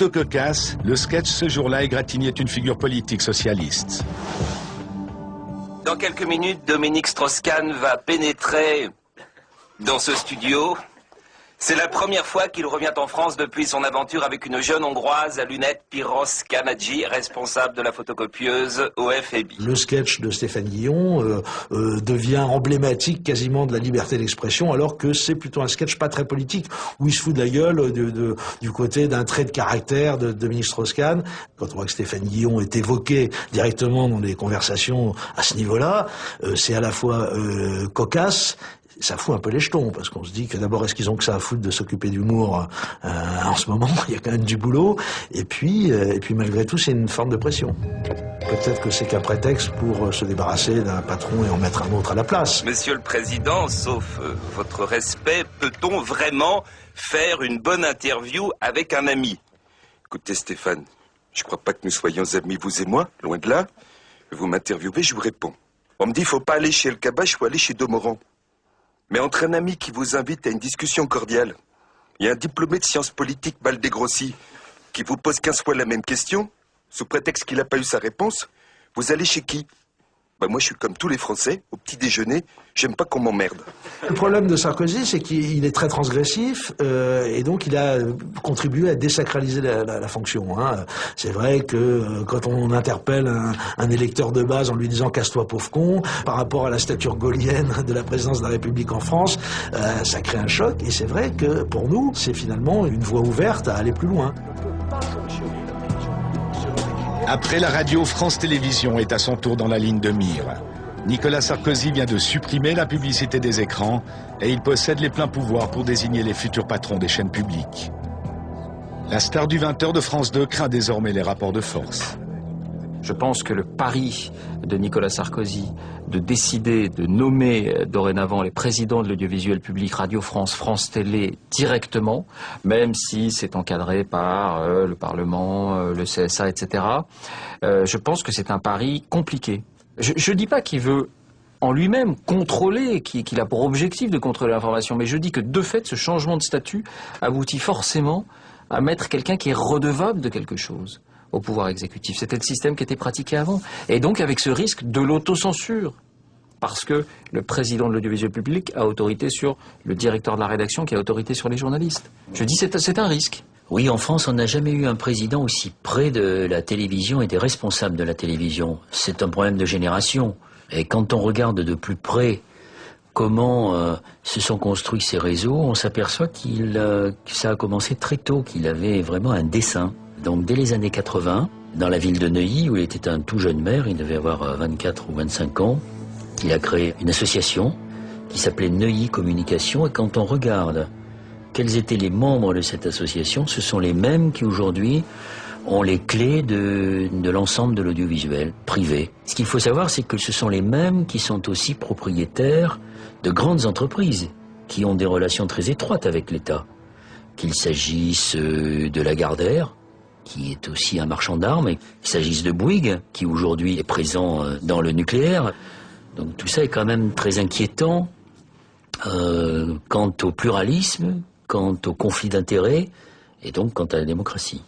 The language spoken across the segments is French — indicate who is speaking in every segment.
Speaker 1: Plutôt cocasse, le sketch ce jour-là égratignait une figure politique socialiste.
Speaker 2: Dans quelques minutes, Dominique Strauss-Kahn va pénétrer dans ce studio. C'est la première fois qu'il revient en France depuis son aventure avec une jeune Hongroise à lunettes, Piros Kanadzsi, responsable de la photocopieuse au FFI.
Speaker 3: Le sketch de Stéphane Guillon devient emblématique quasiment de la liberté d'expression, alors que c'est plutôt un sketch pas très politique, où il se fout de la gueule du côté d'un trait de caractère de Dominique Strauss-Kahn. Quand on voit que Stéphane Guillon est évoqué directement dans les conversations à ce niveau-là, c'est à la fois cocasse. Ça fout un peu les jetons, parce qu'on se dit que d'abord, est-ce qu'ils ont que ça à foutre de s'occuper d'humour en ce moment? Il y a quand même du boulot. Et puis malgré tout, c'est une forme de pression. Peut-être que c'est qu'un prétexte pour se débarrasser d'un patron et en mettre un autre à la place.
Speaker 2: Monsieur le Président, sauf votre respect, peut-on vraiment faire une bonne interview avec un ami?
Speaker 4: Écoutez Stéphane, je crois pas que nous soyons amis, vous et moi, loin de là. Vous m'interviewez, je vous réponds. On me dit, faut pas aller chez El Kabbach, faut aller chez Domoran. Mais entre un ami qui vous invite à une discussion cordiale et un diplômé de sciences politiques mal dégrossi qui vous pose 15 fois la même question, sous prétexte qu'il n'a pas eu sa réponse, vous allez chez qui? Moi, je suis comme tous les Français, au petit déjeuner, j'aime pas qu'on m'emmerde.
Speaker 3: Le problème de Sarkozy, c'est qu'il est très transgressif et donc il a contribué à désacraliser la fonction. Hein. C'est vrai que quand on interpelle un électeur de base en lui disant « casse-toi pauvre con », par rapport à la stature gaullienne de la présidence de la République en France, ça crée un choc. Et c'est vrai que pour nous, c'est finalement une voie ouverte à aller plus loin.
Speaker 1: Après la radio, France Télévisions est à son tour dans la ligne de mire. Nicolas Sarkozy vient de supprimer la publicité des écrans et il possède les pleins pouvoirs pour désigner les futurs patrons des chaînes publiques. La star du 20h de France 2 craint désormais les rapports de force.
Speaker 5: Je pense que le pari de Nicolas Sarkozy de décider de nommer dorénavant les présidents de l'audiovisuel public, Radio France, France Télé, directement, même si c'est encadré par le Parlement, le CSA, etc., je pense que c'est un pari compliqué. Je ne dis pas qu'il veut en lui-même contrôler, qu'il a pour objectif de contrôler l'information, mais je dis que de fait, ce changement de statut aboutit forcément à mettre quelqu'un qui est redevable de quelque chose au pouvoir exécutif. C'était le système qui était pratiqué avant. Et donc avec ce risque de l'autocensure. Parce que le président de l'audiovisuel public a autorité sur le directeur de la rédaction qui a autorité sur les journalistes. Je dis c'est un risque.
Speaker 6: Oui, en France, on n'a jamais eu un président aussi près de la télévision et des responsables de la télévision. C'est un problème de génération. Et quand on regarde de plus près comment se sont construits ces réseaux, on s'aperçoit que ça a commencé très tôt, qu'il avait vraiment un dessein. Donc dès les années 80, dans la ville de Neuilly, où il était un tout jeune maire, il devait avoir 24 ou 25 ans, il a créé une association qui s'appelait Neuilly Communication. Et quand on regarde quels étaient les membres de cette association, ce sont les mêmes qui aujourd'hui ont les clés de l'ensemble de l'audiovisuel privé. Ce qu'il faut savoir, c'est que ce sont les mêmes qui sont aussi propriétaires de grandes entreprises, qui ont des relations très étroites avec l'État. Qu'il s'agisse de Lagardère, qui est aussi un marchand d'armes, et qu'il s'agisse de Bouygues, qui aujourd'hui est présent dans le nucléaire. Donc tout ça est quand même très inquiétant quant au pluralisme, quant au conflit d'intérêts, et donc quant à la démocratie.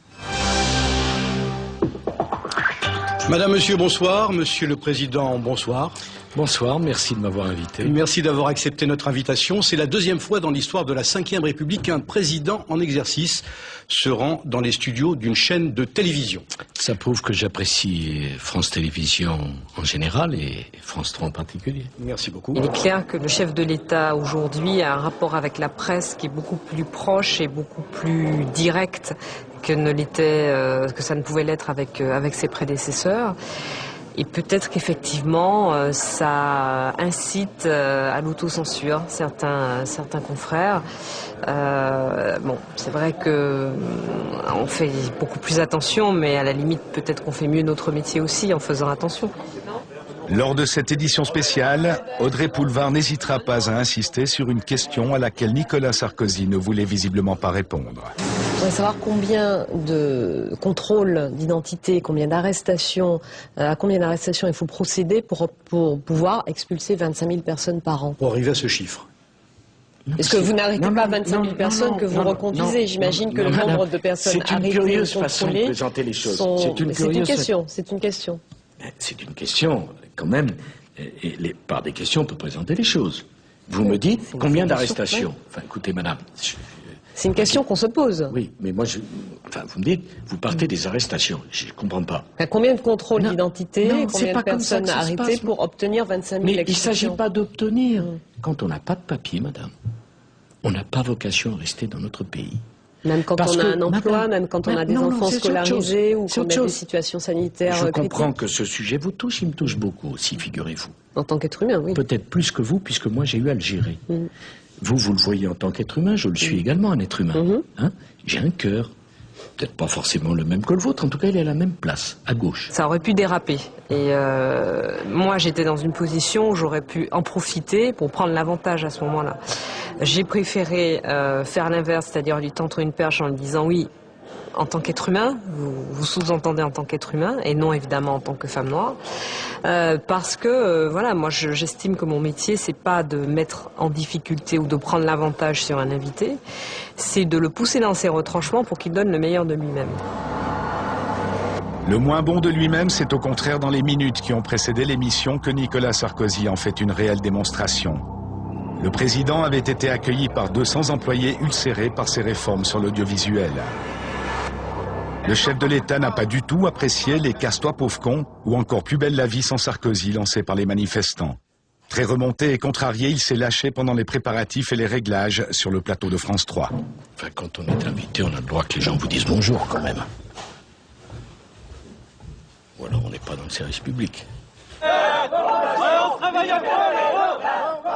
Speaker 7: Madame, Monsieur, bonsoir. Monsieur le Président, bonsoir.
Speaker 8: Bonsoir, merci de m'avoir invité.
Speaker 7: Merci d'avoir accepté notre invitation. C'est la deuxième fois dans l'histoire de la Ve République qu'un président en exercice se rend dans les studios d'une chaîne de télévision.
Speaker 8: Ça prouve que j'apprécie France Télévisions en général et France 3 en particulier.
Speaker 7: Merci beaucoup.
Speaker 9: Il est clair que le chef de l'État aujourd'hui a un rapport avec la presse qui est beaucoup plus proche et beaucoup plus direct que ça ne pouvait l'être avec ses prédécesseurs. Et peut-être qu'effectivement, ça incite à l'autocensure certains confrères. Bon, c'est vrai que on fait beaucoup plus attention, mais à la limite, peut-être qu'on fait mieux notre métier aussi en faisant attention.
Speaker 1: Lors de cette édition spéciale, Audrey Poulevard n'hésitera pas à insister sur une question à laquelle Nicolas Sarkozy ne voulait visiblement pas répondre.
Speaker 10: Je voudrais savoir combien de contrôles d'identité, combien d'arrestations, à combien d'arrestations il faut procéder pour pouvoir expulser 25 000 personnes par an.
Speaker 7: Pour arriver à ce chiffre.
Speaker 10: Est-ce que vous n'arrêtez pas 25 000 personnes que vous reconduisez? J'imagine que le nombre de personnes arrêtées ou contrôlées...
Speaker 8: C'est une curieuse façon de présenter les choses.
Speaker 10: C'est une question. C'est une question.
Speaker 8: C'est une question, quand même. Et par des questions, on peut présenter les choses. Vous me dites combien d'arrestations? Enfin, écoutez, madame...
Speaker 10: C'est une question qu'on se pose.
Speaker 8: Oui, mais moi, vous me dites, vous partez des arrestations. Je ne comprends pas.
Speaker 10: Combien de contrôles d'identité, combien de personnes arrêtées pour obtenir 25 000
Speaker 8: mais
Speaker 10: expulsions?
Speaker 8: il ne s'agit pas d'obtenir. Quand on n'a pas de papier, madame, on n'a pas vocation à rester dans notre pays.
Speaker 10: Même quand on a un emploi, même quand on a des enfants scolarisés ou qu'on a des situations sanitaires critiques.
Speaker 8: Je comprends que ce sujet vous touche, il me touche beaucoup aussi, figurez-vous.
Speaker 10: En tant qu'être humain, oui.
Speaker 8: Peut-être plus que vous, puisque moi j'ai eu à le gérer. Vous le voyez en tant qu'être humain, je le suis également un être humain. Hein? J'ai un cœur, peut-être pas forcément le même que le vôtre, en tout cas il est à la même place, à gauche.
Speaker 9: Ça aurait pu déraper. Et moi j'étais dans une position où j'aurais pu en profiter pour prendre l'avantage à ce moment-là. J'ai préféré faire l'inverse, c'est-à-dire lui tendre une perche en lui disant oui, en tant qu'être humain, vous sous-entendez en tant qu'être humain, et non évidemment en tant que femme noire, parce que voilà, moi j'estime que mon métier c'est pas de mettre en difficulté ou de prendre l'avantage sur un invité, c'est de le pousser dans ses retranchements pour qu'il donne le meilleur de lui-même.
Speaker 1: Le moins bon de lui-même, c'est au contraire dans les minutes qui ont précédé l'émission que Nicolas Sarkozy en fait une réelle démonstration. Le président avait été accueilli par 200 employés ulcérés par ses réformes sur l'audiovisuel. Le chef de l'État n'a pas du tout apprécié les « casse-toi pauvre con » ou encore « plus belle la vie sans Sarkozy » lancés par les manifestants. Très remonté et contrarié, il s'est lâché pendant les préparatifs et les réglages sur le plateau de France 3.
Speaker 8: Enfin, quand on est invité, on a le droit que les gens vous disent bonjour quand même. Ou alors on n'est pas dans le service public.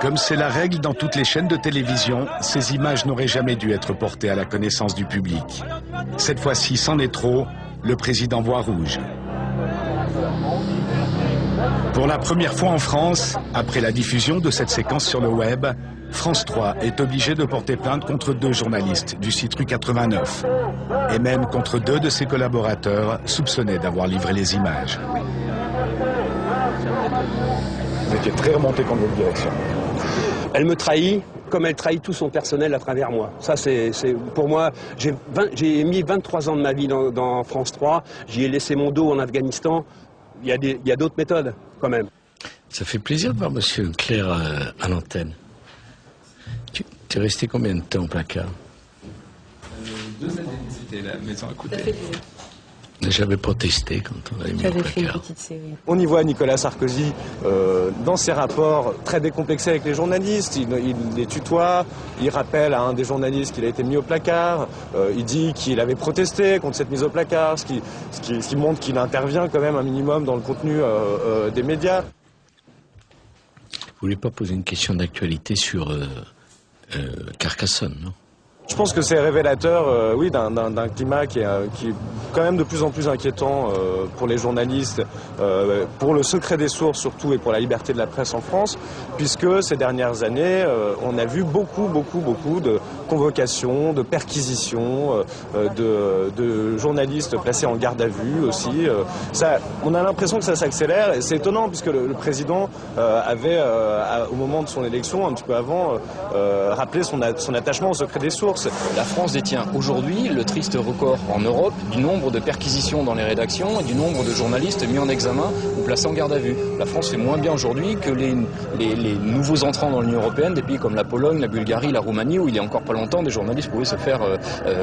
Speaker 1: Comme c'est la règle dans toutes les chaînes de télévision, ces images n'auraient jamais dû être portées à la connaissance du public. Cette fois-ci, c'en est trop, le président voit rouge. Pour la première fois en France, après la diffusion de cette séquence sur le web, France 3 est obligé de porter plainte contre 2 journalistes du site Rue 89, et même contre 2 de ses collaborateurs soupçonnés d'avoir livré les images. Vous étiez très remonté contre votre direction.
Speaker 11: Elle me trahit comme elle trahit tout son personnel à travers moi. Ça, c'est pour moi, j'ai mis 23 ans de ma vie dans France 3, j'y ai laissé mon dos en Afghanistan. Il y a d'autres méthodes, quand même.
Speaker 8: Ça fait plaisir de voir Monsieur Clair à l'antenne. Tu es resté combien de temps au placard?
Speaker 12: 2 années, c'était la maison à côté.
Speaker 8: J'avais protesté quand on avait mis au placard.
Speaker 13: On y voit Nicolas Sarkozy dans ses rapports très décomplexés avec les journalistes. Il les tutoie, il rappelle à un des journalistes qu'il a été mis au placard. Il dit qu'il avait protesté contre cette mise au placard, ce qui montre qu'il intervient quand même un minimum dans le contenu des médias.
Speaker 8: Vous voulez pas poser une question d'actualité sur Carcassonne, non?
Speaker 13: Je pense que c'est révélateur, oui, d'un climat qui est quand même de plus en plus inquiétant pour les journalistes, pour le secret des sources surtout et pour la liberté de la presse en France, puisque ces dernières années, on a vu beaucoup de convocations, de perquisitions, de journalistes placés en garde à vue aussi. On a l'impression que ça s'accélère et c'est étonnant puisque le président avait, au moment de son élection, un petit peu avant, rappelé son attachement au secret des sources.
Speaker 14: La France détient aujourd'hui le triste record en Europe du nombre de perquisitions dans les rédactions et du nombre de journalistes mis en examen ou placés en garde à vue. La France fait moins bien aujourd'hui que les nouveaux entrants dans l'Union européenne, des pays comme la Pologne, la Bulgarie, la Roumanie, où il y a encore pas longtemps, des journalistes pouvaient se faire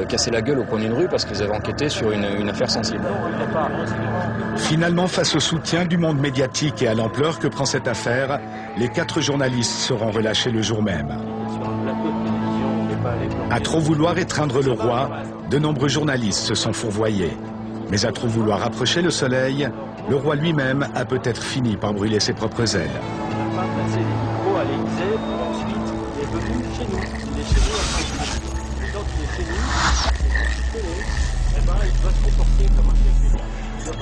Speaker 14: casser la gueule au coin d'une rue parce qu'ils avaient enquêté sur une affaire sensible.
Speaker 1: Finalement, face au soutien du monde médiatique et à l'ampleur que prend cette affaire, les 4 journalistes seront relâchés le jour même. À trop vouloir étreindre le roi, de nombreux journalistes se sont fourvoyés. Mais à trop vouloir approcher le soleil, le roi lui-même a peut-être fini par brûler ses propres ailes.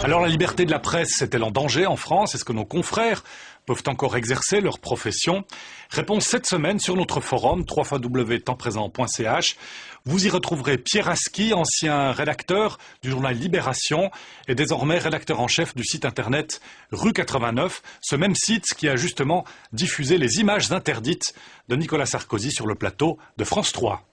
Speaker 15: Alors la liberté de la presse est-elle en danger en France? Est-ce que nos confrères peuvent encore exercer leur profession? Réponse cette semaine sur notre forum www.tempspresent.ch. Vous y retrouverez Pierre Aski, ancien rédacteur du journal Libération et désormais rédacteur en chef du site internet Rue 89, ce même site qui a justement diffusé les images interdites de Nicolas Sarkozy sur le plateau de France 3.